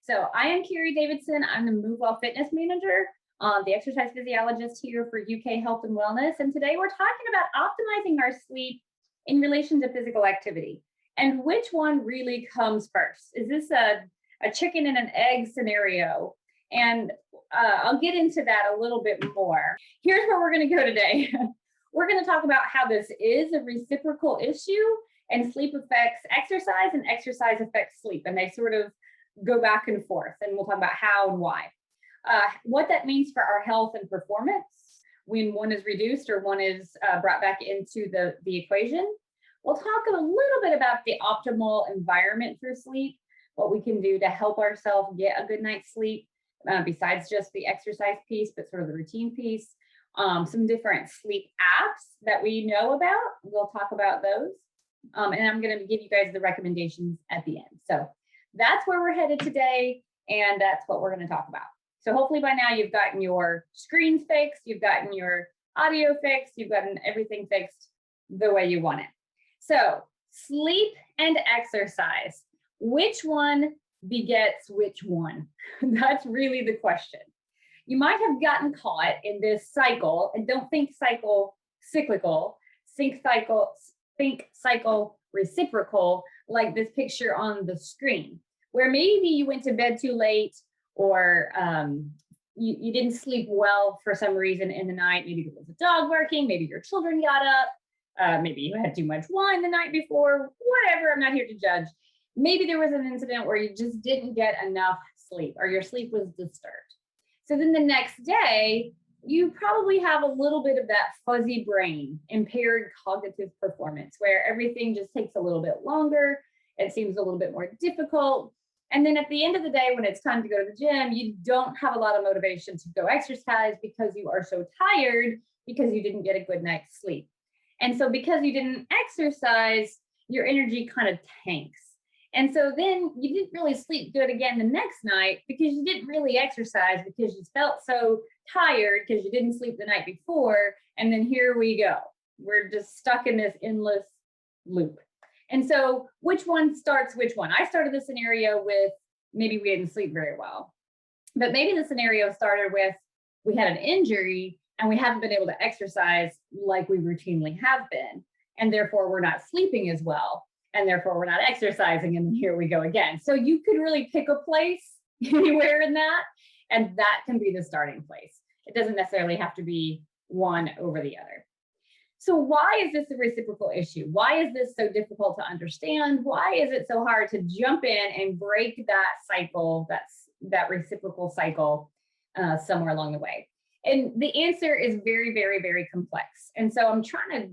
So I am Carrie Davidson. I'm the Move Well Fitness Manager, the exercise physiologist here for UK Health and Wellness. And today we're talking about optimizing our sleep in relation to physical activity and which one really comes first. Is this a chicken and an egg scenario? And I'll get into that a little bit more. Here's where we're going to go today. We're going to talk about how this is a reciprocal issue, and sleep affects exercise and exercise affects sleep. And they sort of go back and forth, and we'll talk about how and why. What that means for our health and performance when one is reduced or one is brought back into the equation. We'll talk a little bit about the optimal environment for sleep, what we can do to help ourselves get a good night's sleep, besides just the exercise piece, but sort of the routine piece. Some different sleep apps that we know about. We'll talk about those. And I'm going to give you guys the recommendations at the end. So that's where we're headed today, and that's what we're going to talk about. So hopefully by now you've gotten your screens fixed, you've gotten your audio fixed, you've gotten everything fixed the way you want it. So sleep and exercise, which one begets which one? That's really the question. You might have gotten caught in this cycle, and don't think cyclical, think cycle reciprocal, like this picture on the screen, where maybe you went to bed too late, or you didn't sleep well for some reason in the night. Maybe it was a dog barking, maybe your children got up, maybe you had too much wine the night before, whatever, I'm not here to judge. Maybe there was an incident where you just didn't get enough sleep, or your sleep was disturbed. So then the next day, you probably have a little bit of that fuzzy brain, impaired cognitive performance, where everything just takes a little bit longer. It seems a little bit more difficult. And then at the end of the day, when it's time to go to the gym, you don't have a lot of motivation to go exercise because you are so tired because you didn't get a good night's sleep. And so because you didn't exercise, your energy kind of tanks. And so then you didn't really sleep good again the next night because you didn't really exercise, because you felt so tired because you didn't sleep the night before. And then here we go. We're just stuck in this endless loop. And so which one starts which one? I started the scenario with maybe we didn't sleep very well. But maybe the scenario started with we had an injury and we haven't been able to exercise like we routinely have been. And therefore we're not sleeping as well. And therefore we're not exercising, and here we go again. So you could really pick a place anywhere in that, and that can be the starting place. It doesn't necessarily have to be one over the other. So why is this a reciprocal issue? Why is this so difficult to understand? Why is it so hard to jump in and break that cycle, that reciprocal cycle somewhere along the way? And the answer is very, very, very complex. And so I'm trying to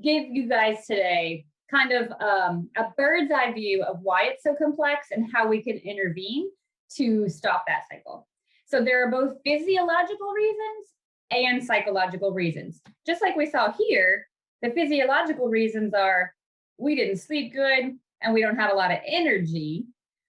give you guys today kind of a bird's eye view of why it's so complex and how we can intervene to stop that cycle. So there are both physiological reasons and psychological reasons. Just like we saw here, the physiological reasons are we didn't sleep good and we don't have a lot of energy,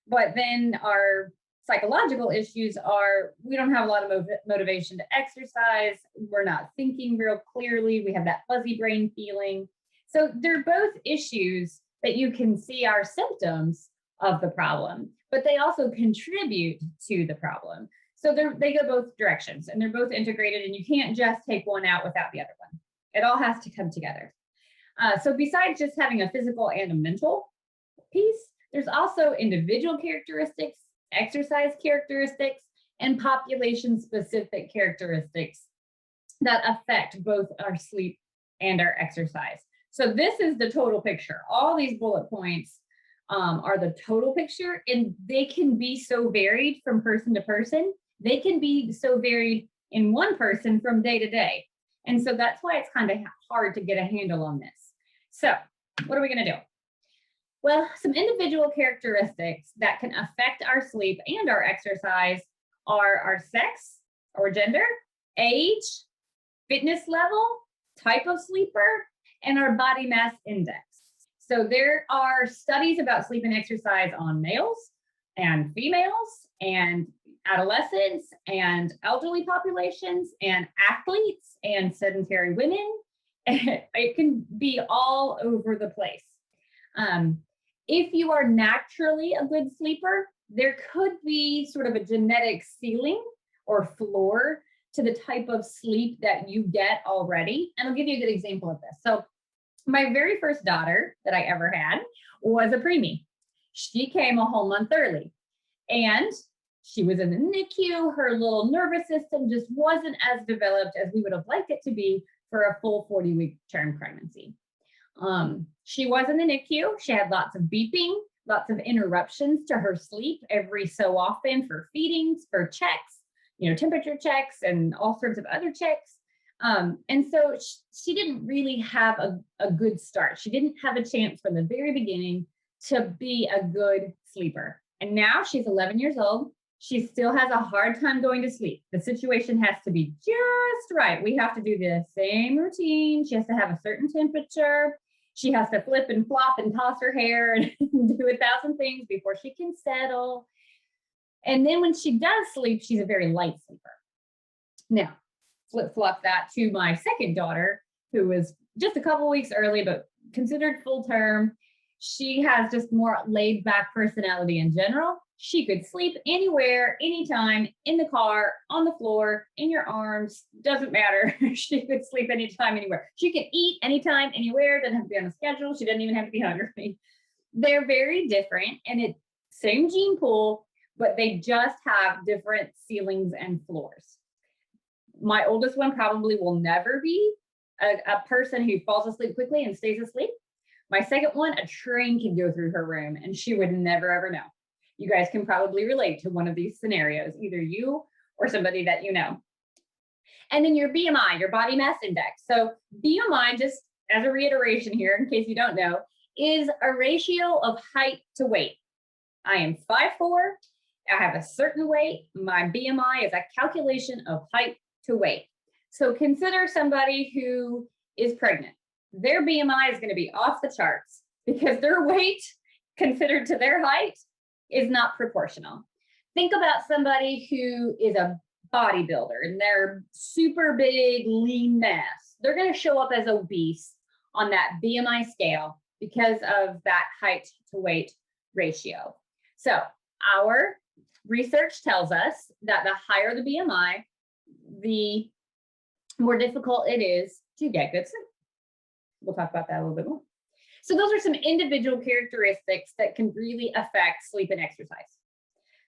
but then our psychological issues are we don't have a lot of motivation to exercise, we're not thinking real clearly, we have that fuzzy brain feeling. So they're both issues that you can see are symptoms of the problem, but they also contribute to the problem. So they go both directions, and they're both integrated, and you can't just take one out without the other one. It all has to come together. So besides just having a physical and a mental piece, there's also individual characteristics, exercise characteristics, and population-specific characteristics that affect both our sleep and our exercise. So this is the total picture. All these bullet points are the total picture, and they can be so varied from person to person. They can be so varied in one person from day to day. And so that's why it's kind of hard to get a handle on this. So what are we going to do? Well, some individual characteristics that can affect our sleep and our exercise are our sex or gender, age, fitness level, type of sleeper, and our body mass index. So there are studies about sleep and exercise on males and females and adolescents and elderly populations and athletes and sedentary women. It can be all over the place. If you are naturally a good sleeper, there could be sort of a genetic ceiling or floor to the type of sleep that you get already. And I'll give you a good example of this. So my very first daughter that I ever had was a preemie. She came a whole month early and she was in the NICU. Her little nervous system just wasn't as developed as we would have liked it to be for a full 40-week term pregnancy. She was in the NICU. She had lots of beeping, lots of interruptions to her sleep every so often for feedings, for checks, temperature checks and all sorts of other checks. And so she didn't really have a good start. She didn't have a chance from the very beginning to be a good sleeper. And now she's 11 years old. She still has a hard time going to sleep. The situation has to be just right. We have to do the same routine. She has to have a certain temperature. She has to flip and flop and toss her hair and do 1,000 things before she can settle. And then when she does sleep, she's a very light sleeper. Now, flip-flop that to my second daughter, who was just a couple weeks early, but considered full term. She has just more laid back personality in general. She could sleep anywhere, anytime, in the car, on the floor, in your arms, doesn't matter. She could sleep anytime, anywhere. She could eat anytime, anywhere, doesn't have to be on a schedule. She doesn't even have to be hungry. They're very different, and it's same gene pool, but they just have different ceilings and floors. My oldest one probably will never be a person who falls asleep quickly and stays asleep. My second one, a train can go through her room and she would never, ever know. You guys can probably relate to one of these scenarios, either you or somebody that you know. And then your BMI, your body mass index. So BMI, just as a reiteration here, in case you don't know, is a ratio of height to weight. I am 5'4", I have a certain weight. My BMI is a calculation of height to weight. So consider somebody who is pregnant. Their BMI is going to be off the charts because their weight considered to their height is not proportional. Think about somebody who is a bodybuilder and they're super big, lean mass. They're going to show up as obese on that BMI scale because of that height to weight ratio. So our research tells us that the higher the BMI, the more difficult it is to get good sleep. We'll talk about that a little bit more. So those are some individual characteristics that can really affect sleep and exercise.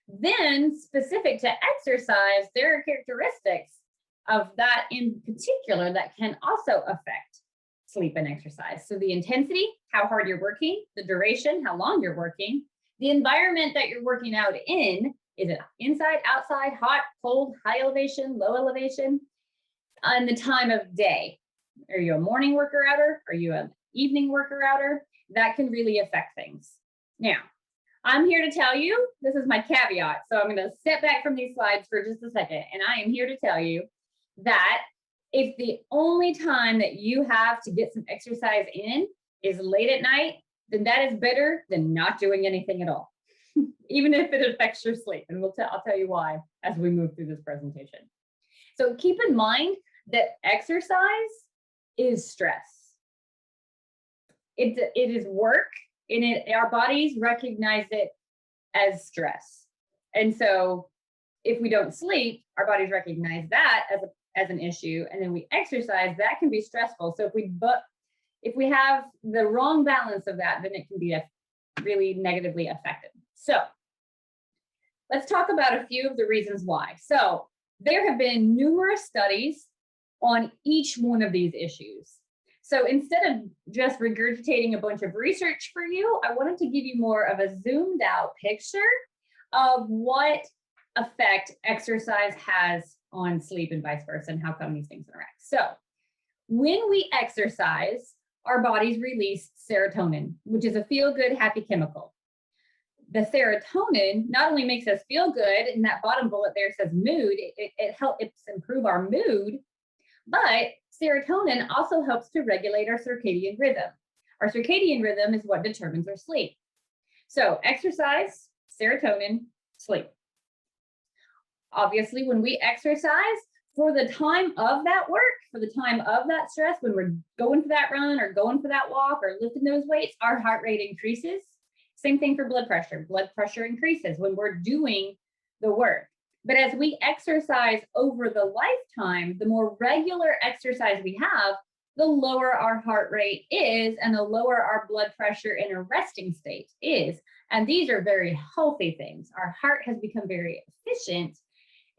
Then specific to exercise, there are characteristics of that in particular that can also affect sleep and exercise. So the intensity, how hard you're working, the duration, how long you're working, the environment that you're working out in, is it inside, outside, hot, cold, high elevation, low elevation, and the time of day. Are you a morning worker outer? Are you an evening worker outer? That can really affect things. Now, I'm here to tell you, this is my caveat. So I'm going to step back from these slides for just a second. And I am here to tell you that if the only time that you have to get some exercise in is late at night, then that is better than not doing anything at all, even if it affects your sleep. And I'll tell you why as we move through this presentation. So keep in mind that exercise is stress. It is work, and our bodies recognize it as stress. And so if we don't sleep, our bodies recognize that as an issue, and then we exercise, that can be stressful. So if we have the wrong balance of that, then it can be really negatively affected. So let's talk about a few of the reasons why. So there have been numerous studies on each one of these issues. So instead of just regurgitating a bunch of research for you, I wanted to give you more of a zoomed out picture of what effect exercise has on sleep and vice versa, and how come these things interact. So when we exercise, our bodies release serotonin, which is a feel-good, happy chemical. The serotonin not only makes us feel good, and that bottom bullet there says mood, it helps improve our mood, but serotonin also helps to regulate our circadian rhythm. Our circadian rhythm is what determines our sleep. So exercise, serotonin, sleep. Obviously, when we exercise, for the time of that work, for the time of that stress, when we're going for that run or going for that walk or lifting those weights, our heart rate increases. Same thing for blood pressure. Blood pressure increases when we're doing the work. But as we exercise over the lifetime, the more regular exercise we have, the lower our heart rate is and the lower our blood pressure in a resting state is. And these are very healthy things. Our heart has become very efficient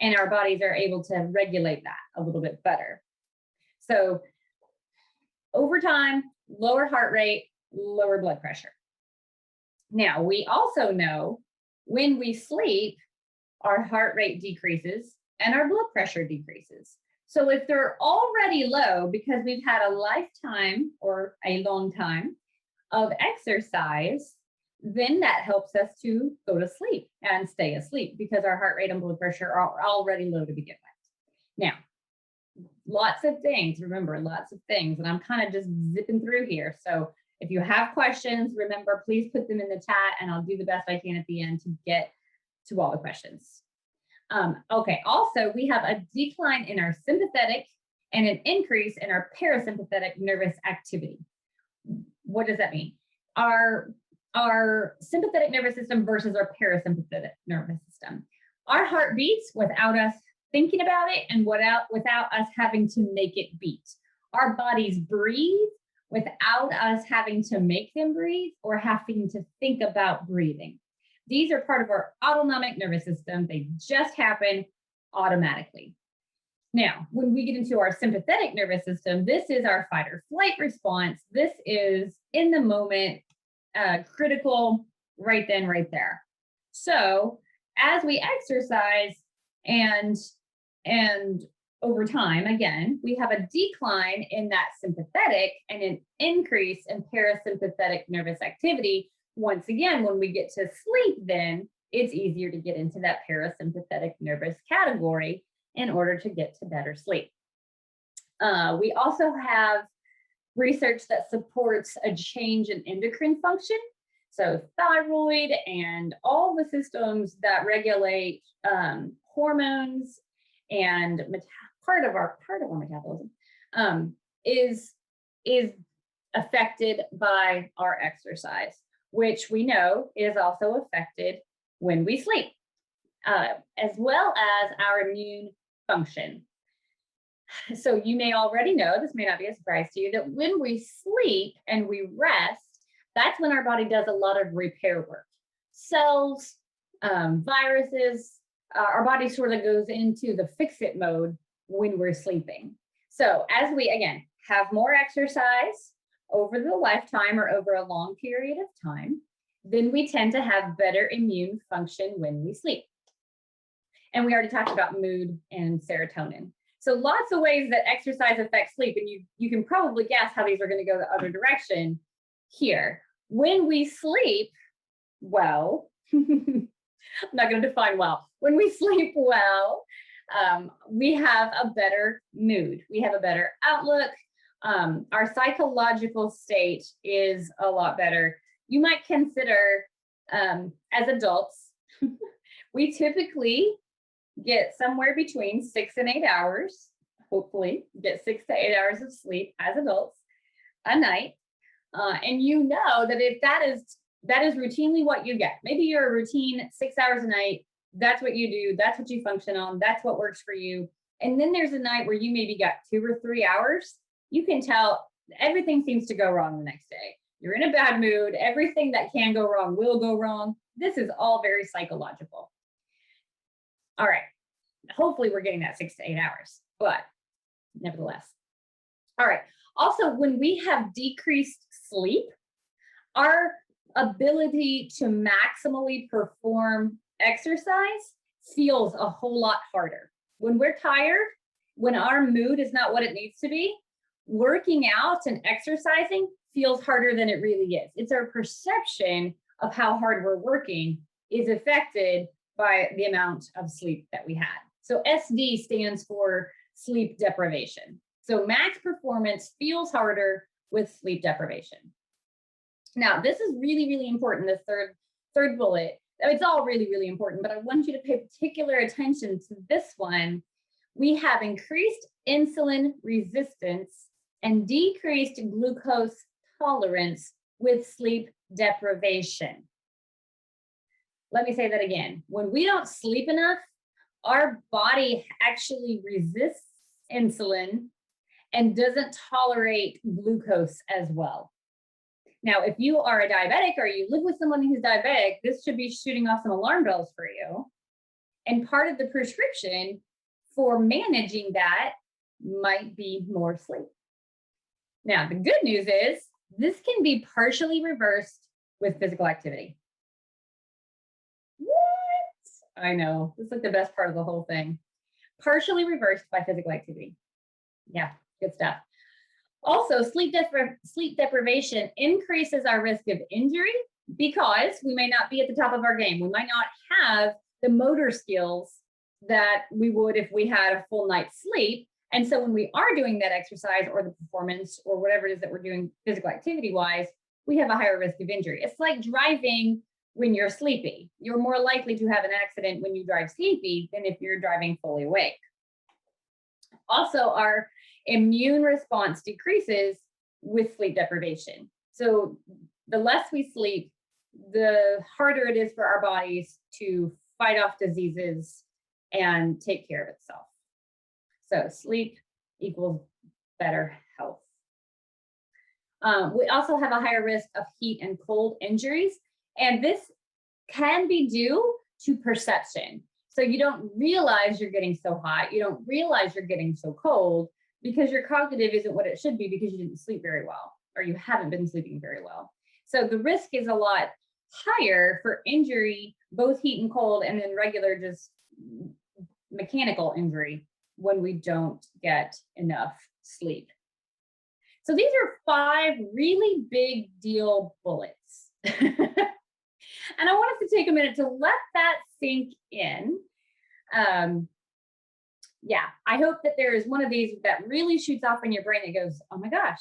and our bodies are able to regulate that a little bit better. So over time, lower heart rate, lower blood pressure. Now, we also know when we sleep, our heart rate decreases and our blood pressure decreases. So if they're already low because we've had a lifetime or a long time of exercise, then that helps us to go to sleep and stay asleep because our heart rate and blood pressure are already low to begin with. Now, lots of things, remember, lots of things, and I'm kind of just zipping through here. So if you have questions, remember, please put them in the chat and I'll do the best I can at the end to get to all the questions. Okay, also, we have a decline in our sympathetic and an increase in our parasympathetic nervous activity. What does that mean? Our sympathetic nervous system versus our parasympathetic nervous system. Our heart beats without us thinking about it and without us having to make it beat. Our bodies breathe without us having to make them breathe or having to think about breathing. These are part of our autonomic nervous system. They just happen automatically. Now, when we get into our sympathetic nervous system, this is our fight or flight response. This is in the moment, critical, right then, right there. So as we exercise and over time, again, we have a decline in that sympathetic and an increase in parasympathetic nervous activity. Once again, when we get to sleep, then it's easier to get into that parasympathetic nervous category in order to get to better sleep. We also have research that supports a change in endocrine function. So thyroid and all the systems that regulate hormones and part of our metabolism is affected by our exercise, which we know is also affected when we sleep, as well as our immune function. So you may already know, this may not be a surprise to you, that when we sleep and we rest, that's when our body does a lot of repair work. Cells, viruses, our body sort of goes into the fix-it mode when we're sleeping. So as we, again, have more exercise over the lifetime or over a long period of time, then we tend to have better immune function when we sleep. And we already talked about mood and serotonin. So lots of ways that exercise affects sleep, and you can probably guess how these are going to go the other direction here. When we sleep well, I'm not going to define well. When we sleep well, we have a better mood. We have a better outlook. Our psychological state is a lot better. You might consider, as adults, we typically get somewhere between 6 and 8 hours, hopefully get 6 to 8 hours of sleep as adults a night. And you know that if that is routinely what you get, maybe you're a routine 6 hours a night, that's what you do, that's what you function on, that's what works for you. And then there's a night where you maybe got 2 or 3 hours, you can tell everything seems to go wrong the next day. You're in a bad mood, everything that can go wrong will go wrong. This is all very psychological. All right, hopefully we're getting that 6 to 8 hours, but nevertheless. All right, also when we have decreased sleep, our ability to maximally perform exercise feels a whole lot harder. When we're tired, when our mood is not what it needs to be, working out and exercising feels harder than it really is. It's our perception of how hard we're working is affected by the amount of sleep that we had. So SD stands for sleep deprivation. So max performance feels harder with sleep deprivation. Now, this is really, really important, this third bullet. It's all really, really important, but I want you to pay particular attention to this one. We have increased insulin resistance and decreased glucose tolerance with sleep deprivation. Let me say that again. When we don't sleep enough, our body actually resists insulin and doesn't tolerate glucose as well. Now, if you are a diabetic or you live with someone who's diabetic, this should be shooting off some alarm bells for you. And part of the prescription for managing that might be more sleep. Now, the good news is this can be partially reversed with physical activity. What? I know, this is like the best part of the whole thing. Partially reversed by physical activity. Yeah, good stuff. Also, sleep deprivation increases our risk of injury because we may not be at the top of our game. We might not have the motor skills that we would if we had a full night's sleep. And so when we are doing that exercise or the performance or whatever it is that we're doing physical activity wise, we have a higher risk of injury. It's like driving when you're sleepy. You're more likely to have an accident when you drive sleepy than if you're driving fully awake. Also, our immune response decreases with sleep deprivation. So the less we sleep, the harder it is for our bodies to fight off diseases and take care of itself. So sleep equals better health. We also have a higher risk of heat and cold injuries, and this can be due to perception. So you don't realize you're getting so hot, you don't realize you're getting so cold because your cognitive isn't what it should be because you didn't sleep very well or you haven't been sleeping very well. So the risk is a lot higher for injury, both heat and cold, and then regular just mechanical injury when we don't get enough sleep. So these are 5 really big deal bullets. And I want us to take a minute to let that sink in. Yeah, I hope that there is one of these that really shoots off in your brain that goes, oh my gosh,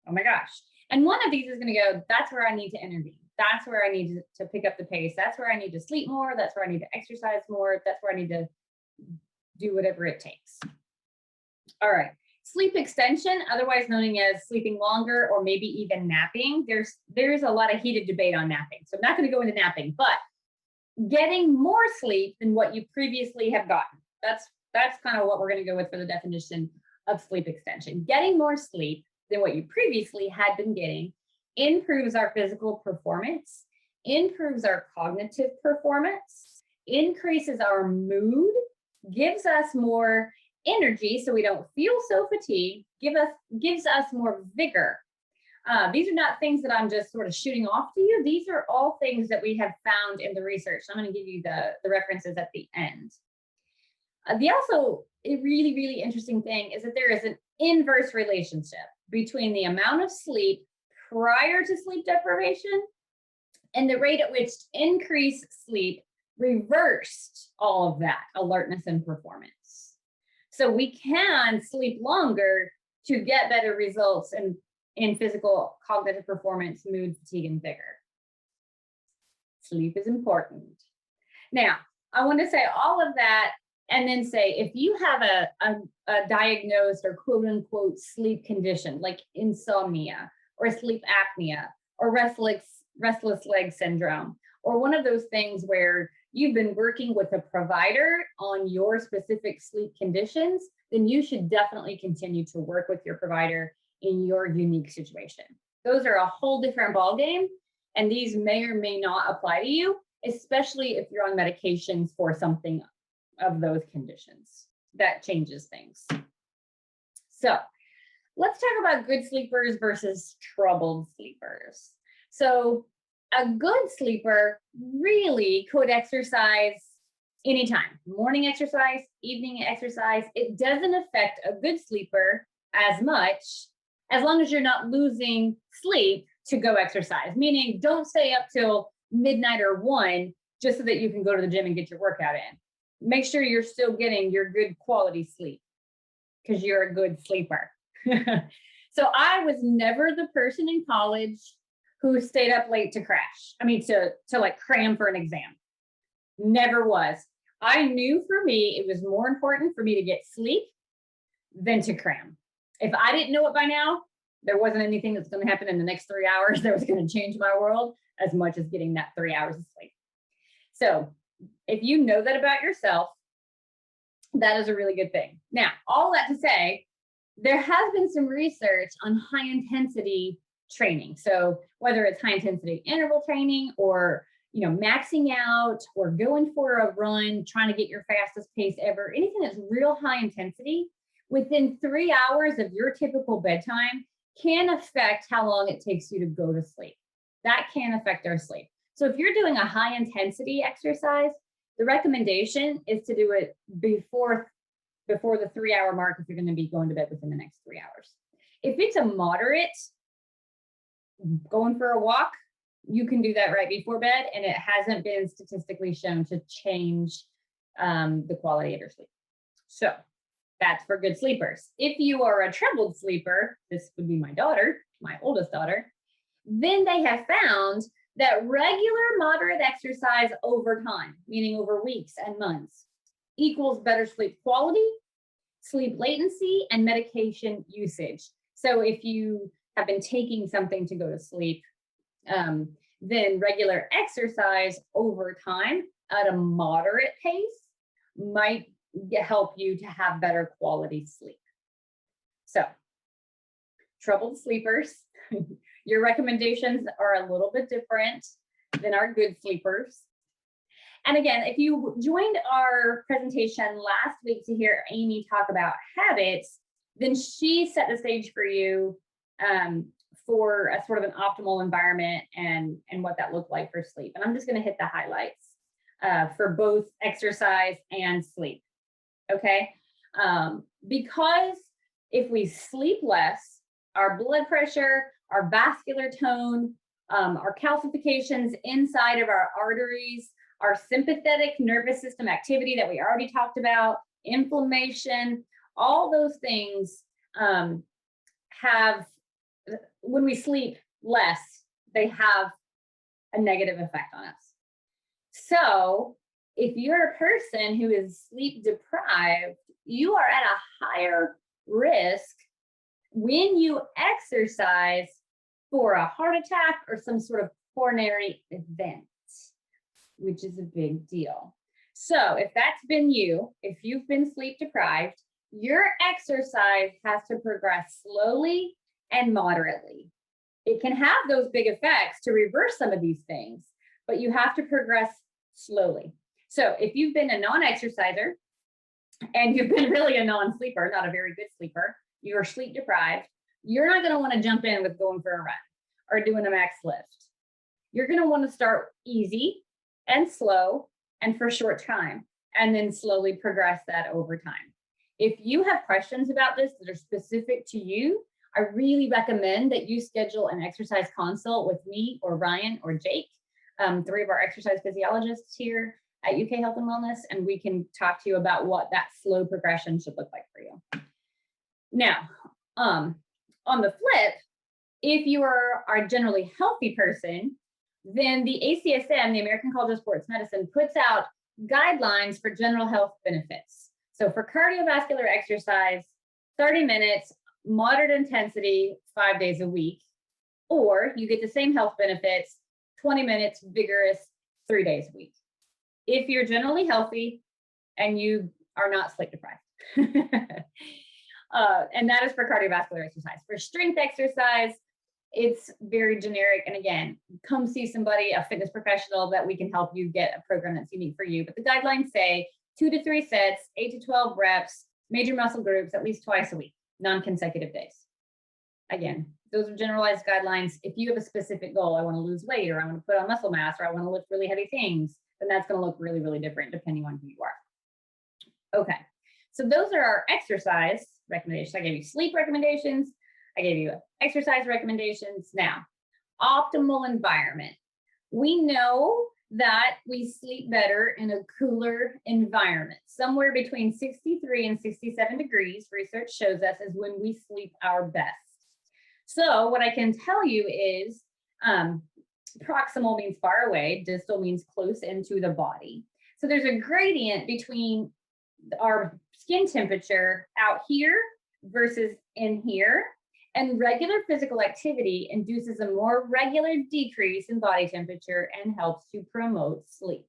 oh my gosh. And one of these is going to go, that's where I need to intervene. That's where I need to pick up the pace. That's where I need to sleep more. That's where I need to exercise more. That's where I need to do whatever it takes. All right. Sleep extension, otherwise known as sleeping longer or maybe even napping. There's a lot of heated debate on napping. So I'm not going to go into napping, but getting more sleep than what you previously have gotten. That's kind of what we're going to go with for the definition of sleep extension. Getting more sleep than what you previously had been getting improves our physical performance, improves our cognitive performance, increases our mood, gives us more energy so we don't feel so fatigued, gives us more vigor. These are not things that I'm just sort of shooting off to you. These are all things that we have found in the research. I'm going to give you the references at the end. A really, really interesting thing is that there is an inverse relationship between the amount of sleep prior to sleep deprivation and the rate at which increased sleep reversed all of that alertness and performance. So we can sleep longer to get better results in physical, cognitive performance, mood, fatigue, and vigor. Sleep is important. Now, I want to say all of that and then say, if you have a diagnosed or quote unquote sleep condition like insomnia or sleep apnea or restless leg syndrome, or one of those things where you've been working with a provider on your specific sleep conditions, then you should definitely continue to work with your provider in your unique situation. Those are a whole different ballgame, and these may or may not apply to you, especially if you're on medications for something of those conditions. That changes things. So let's talk about good sleepers versus troubled sleepers. So a good sleeper really could exercise anytime, morning exercise, evening exercise. It doesn't affect a good sleeper as much as long as you're not losing sleep to go exercise, meaning don't stay up till midnight or 1 just so that you can go to the gym and get your workout in. Make sure you're still getting your good quality sleep because you're a good sleeper. So I was never the person in college who stayed up late to crash. I mean, to like cram for an exam. Never was. I knew for me, it was more important for me to get sleep than to cram. If I didn't know it by now, there wasn't anything that's going to happen in the next 3 hours that was going to change my world as much as getting that 3 hours of sleep. So if you know that about yourself, that is a really good thing. Now, all that to say, there has been some research on high intensity training. So whether it's high intensity interval training or maxing out or going for a run, trying to get your fastest pace ever, anything that's real high intensity within 3 hours of your typical bedtime can affect how long it takes you to go to sleep. That can affect our sleep. So if you're doing a high intensity exercise, the recommendation is to do it before the 3 hour mark if you're going to be going to bed within the next 3 hours. If it's a moderate, going for a walk, you can do that right before bed, and it hasn't been statistically shown to change the quality of your sleep. So that's for good sleepers. If you are a troubled sleeper, this would be my daughter, my oldest daughter, then they have found that regular moderate exercise over time, meaning over weeks and months, equals better sleep quality, sleep latency, and medication usage. So if you have been taking something to go to sleep, then regular exercise over time at a moderate pace might help you to have better quality sleep. So, troubled sleepers, your recommendations are a little bit different than our good sleepers. And again, if you joined our presentation last week to hear Amy talk about habits, then she set the stage for you for a sort of an optimal environment and what that looked like for sleep. And I'm just going to hit the highlights for both exercise and sleep. Okay. Because if we sleep less, our blood pressure, our vascular tone, our calcifications inside of our arteries, our sympathetic nervous system activity that we already talked about, inflammation, all those things when we sleep less, they have a negative effect on us. So if you're a person who is sleep deprived, you are at a higher risk when you exercise for a heart attack or some sort of coronary event, which is a big deal. So if that's been you, if you've been sleep deprived, your exercise has to progress slowly and moderately. It can have those big effects to reverse some of these things, but you have to progress slowly. So if you've been a non-exerciser and you've been really a non-sleeper, not a very good sleeper, you're sleep deprived, you're not going to want to jump in with going for a run or doing a max lift. You're going to want to start easy and slow and for a short time, and then slowly progress that over time. If you have questions about this that are specific to you, I really recommend that you schedule an exercise consult with me or Ryan or Jake, 3 of our exercise physiologists here at UK Health and Wellness, and we can talk to you about what that slow progression should look like for you. Now, on the flip, if you are a generally healthy person, then the ACSM, the American College of Sports Medicine, puts out guidelines for general health benefits. So for cardiovascular exercise, 30 minutes, moderate intensity, 5 days a week, or you get the same health benefits, 20 minutes, vigorous, 3 days a week. If you're generally healthy and you are not sleep deprived. And that is for cardiovascular exercise. For strength exercise, it's very generic. And again, come see somebody, a fitness professional, that we can help you get a program that's unique for you. But the guidelines say 2 to 3 sets, 8 to 12 reps, major muscle groups, at least twice a week, non-consecutive days. Again, those are generalized guidelines. If you have a specific goal, I want to lose weight, or I want to put on muscle mass, or I want to lift really heavy things, then that's going to look really, really different depending on who you are. Okay, so those are our exercise recommendations. I gave you sleep recommendations. I gave you exercise recommendations. Now, optimal environment. We know that we sleep better in a cooler environment. Somewhere between 63 and 67 degrees, research shows us, is when we sleep our best. So what I can tell you is proximal means far away, distal means close into the body. So there's a gradient between our skin temperature out here versus in here. And regular physical activity induces a more regular decrease in body temperature and helps to promote sleep.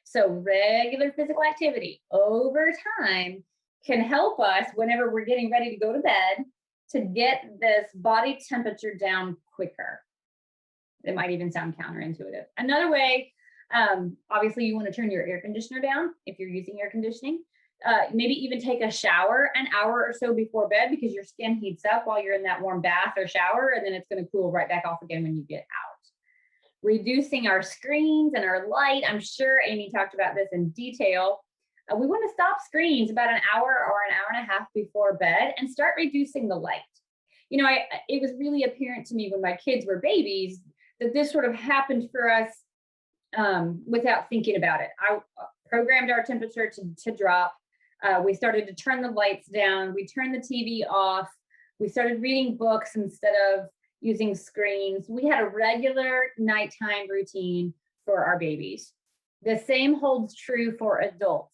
So regular physical activity over time can help us whenever we're getting ready to go to bed to get this body temperature down quicker. It might even sound counterintuitive. Another way, obviously you want to turn your air conditioner down if you're using air conditioning. Maybe even take a shower an hour or so before bed because your skin heats up while you're in that warm bath or shower, and then it's going to cool right back off again when you get out. Reducing our screens and our light. I'm sure Amy talked about this in detail. We want to stop screens about an hour or an hour and a half before bed and start reducing the light. You know, it was really apparent to me when my kids were babies that this sort of happened for us without thinking about it. I programmed our temperature to drop. We started to turn the lights down. We turned the TV off. We started reading books instead of using screens. We had a regular nighttime routine for our babies. The same holds true for adults.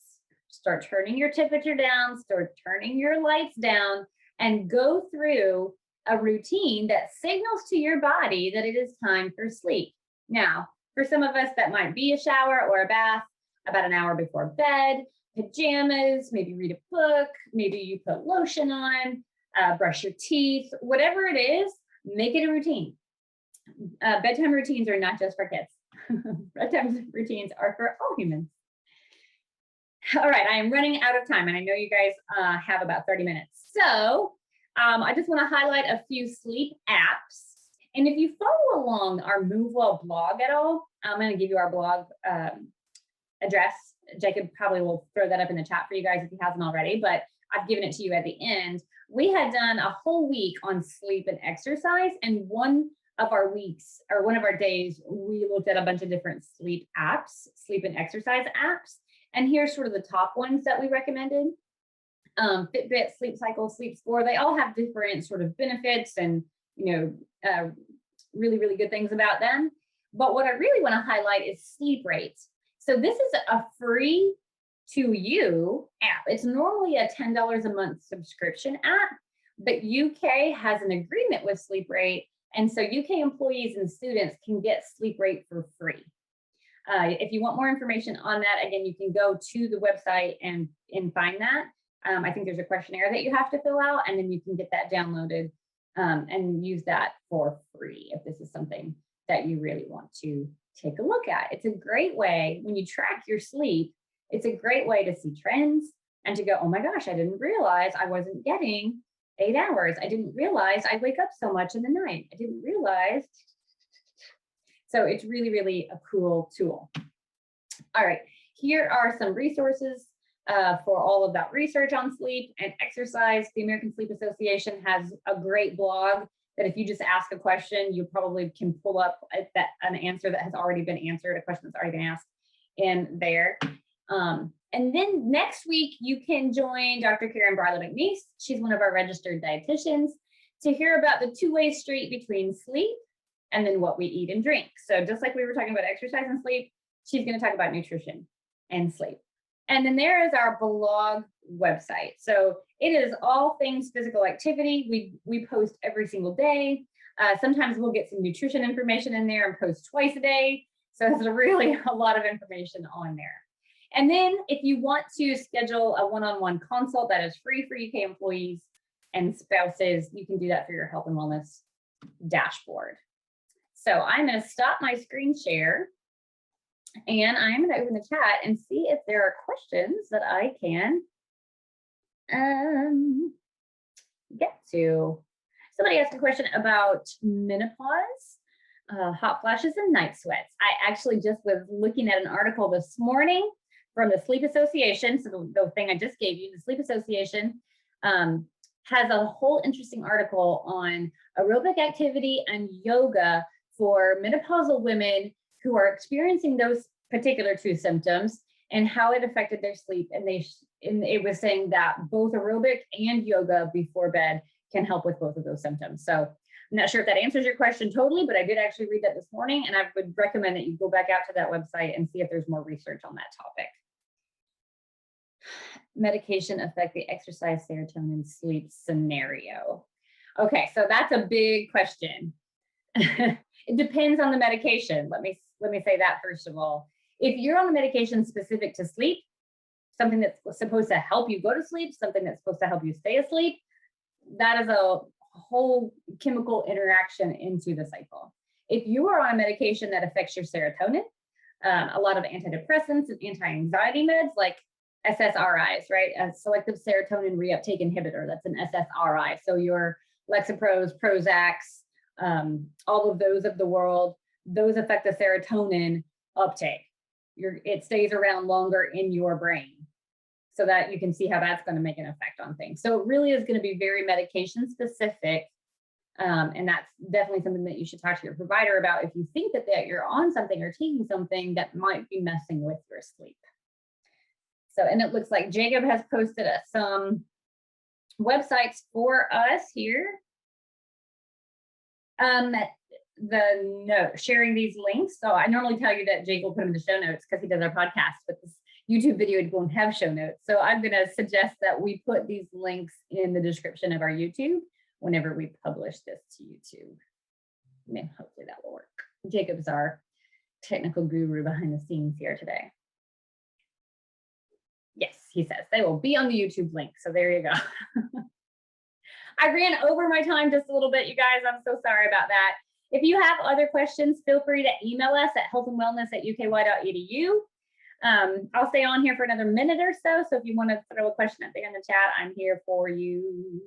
Start turning your temperature down, start turning your lights down, and go through a routine that signals to your body that it is time for sleep. Now, for some of us, that might be a shower or a bath about an hour before bed, pajamas, maybe read a book, maybe you put lotion on, brush your teeth, whatever it is, make it a routine. Bedtime routines are not just for kids. Bedtime routines are for all humans. All right, I am running out of time, and I know you guys have about 30 minutes. So I just want to highlight a few sleep apps. And if you follow along our MoveWell blog at all, I'm going to give you our blog address. Jacob probably will throw that up in the chat for you guys if he hasn't already, but I've given it to you at the end. We had done a whole week on sleep and exercise, and one of our weeks or one of our days, we looked at a bunch of different sleep apps, sleep and exercise apps. And here's sort of the top ones that we recommended. Fitbit, Sleep Cycle, Sleep Score, they all have different sort of benefits and, really, really good things about them. But what I really want to highlight is Sleep Rates. So this is a free to you app. It's normally a $10 a month subscription app, but UK has an agreement with Sleep Rate. And so UK employees and students can get Sleep Rate for free. If you want more information on that, again, you can go to the website and find that. I think there's a questionnaire that you have to fill out, and then you can get that downloaded and use that for free if this is something that you really want to take a look at. It's a great way, when you track your sleep, it's a great way to see trends and to go, oh my gosh, I didn't realize I wasn't getting 8 hours. I didn't realize I wake up so much in the night. I didn't realize. So it's really, really a cool tool. All right, here are some resources for all of that research on sleep and exercise. The American Sleep Association has a great blog that if you just ask a question, you probably can pull up an answer that has already been answered, a question that's already been asked in there. And then next week, you can join Dr. Karen Barlow-McNeese. She's one of our registered dietitians to hear about the two-way street between sleep and then what we eat and drink. So just like we were talking about exercise and sleep, she's going to talk about nutrition and sleep. And then there is our blog website. So it is all things physical activity. We post every single day. Sometimes we'll get some nutrition information in there and post twice a day. So there's really a lot of information on there. And then if you want to schedule a one-on-one consult that is free for UK employees and spouses, you can do that through your health and wellness dashboard. So I'm going to stop my screen share and I'm going to open the chat and see if there are questions that I can get to. Somebody asked a question about menopause, hot flashes and night sweats. I actually just was looking at an article this morning from the Sleep Association. So the thing I just gave you, the Sleep Association has a whole interesting article on aerobic activity and yoga for menopausal women who are experiencing those particular two symptoms and how it affected their sleep. And it was saying that both aerobic and yoga before bed can help with both of those symptoms. So I'm not sure if that answers your question totally, but I did actually read that this morning, and I would recommend that you go back out to that website and see if there's more research on that topic. Medication affect the exercise, serotonin, sleep scenario. Okay, so that's a big question. It depends on the medication. Let me say that first of all. If you're on a medication specific to sleep, something that's supposed to help you go to sleep, something that's supposed to help you stay asleep, that is a whole chemical interaction into the cycle. If you are on a medication that affects your serotonin, a lot of antidepressants and anti-anxiety meds like SSRIs, right? A selective serotonin reuptake inhibitor, that's an SSRI. So your Lexapros, Prozacs, all of those of the world, those affect the serotonin uptake. It stays around longer in your brain, so that you can see how that's going to make an effect on things. So it really is going to be very medication specific. And that's definitely something that you should talk to your provider about if you think that you're on something or taking something that might be messing with your sleep. So, and it looks like Jacob has posted some websites for us here. Sharing these links. So I normally tell you that Jake will put them in the show notes because he does our podcast, but this YouTube video won't have show notes. So I'm going to suggest that we put these links in the description of our YouTube whenever we publish this to YouTube. And hopefully that will work. Jacob's our technical guru behind the scenes here today. Yes, he says they will be on the YouTube link. So there you go. I ran over my time just a little bit, you guys. I'm so sorry about that. If you have other questions, feel free to email us at healthandwellness@uky.edu. I'll stay on here for another minute or so. So if you want to throw a question up there in the chat, I'm here for you.